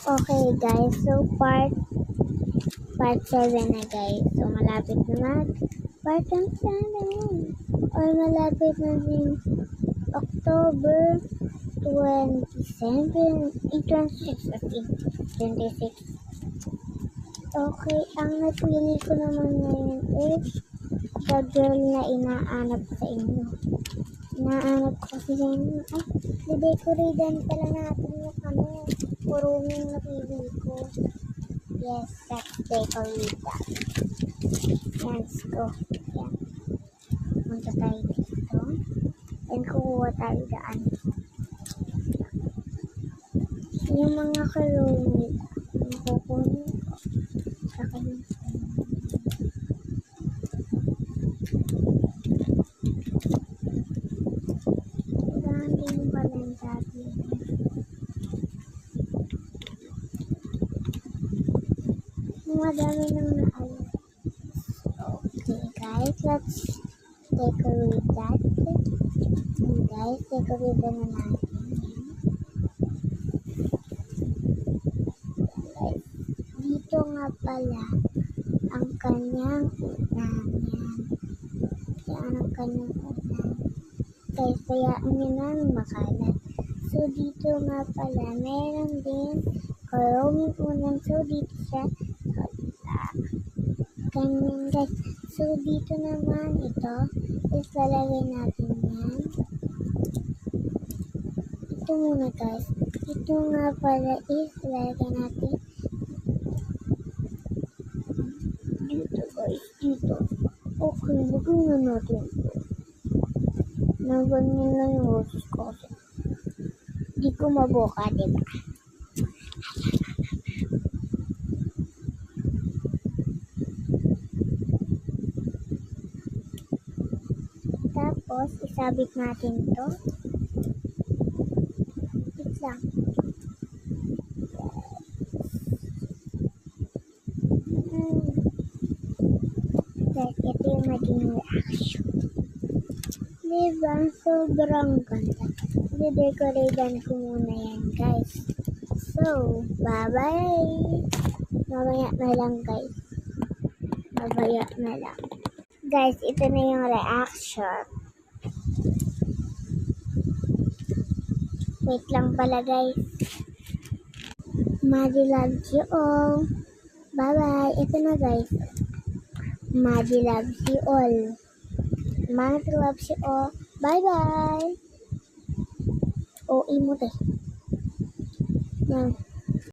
Okay guys, so part 7 na guys. So malapit na part 7 or malapit na din October 27, 26. Okay, ang napili ko naman ngayon is the girl na inaanap sa inyo. Inaanap ko kasi sa inyo. Ay, didecoratean pala natin yung kuruming napili ko. Yes, let's decorate that. Let's go. Yan. Punta tayo dito. And kukuha tayo daan. Yung mga kuruming makukunin ko. Saka yung yung kalendari. Madami nang naalis. Okay guys, let's decorate that. And guys, decorate na natin. Guys, dito nga pala ang kanyang unan. Yan ang kanyang unan. Guys, hayaan nyo na makalat. So, dito nga pala, meron din karoming unan. So, dito siya. Ganyan guys. So, dito naman ito. Is lalagay natin yan. Ito muna guys. Ito nga pala is lalagay natin. Dito guys. Dito. Okay, lagay na natin ito. Ganyan lang yung roses ko kasi. Di ko mabuka, diba? Tapos, isabit natin to. Wait lang. Guys, ito yung maging reaction. Diba? Sobrang ganda. I-decoratean ko muna yan, guys. So, bye-bye! Mamaya na lang, guys. Mamaya na lang. Guys, ito na yung reaction. Wait lang pala, guys. Maddie loves you all. Bye-bye. Ito na, guys. Maddie loves you all. Maddie loves you all. Bye-bye. O, imo, te. Yan.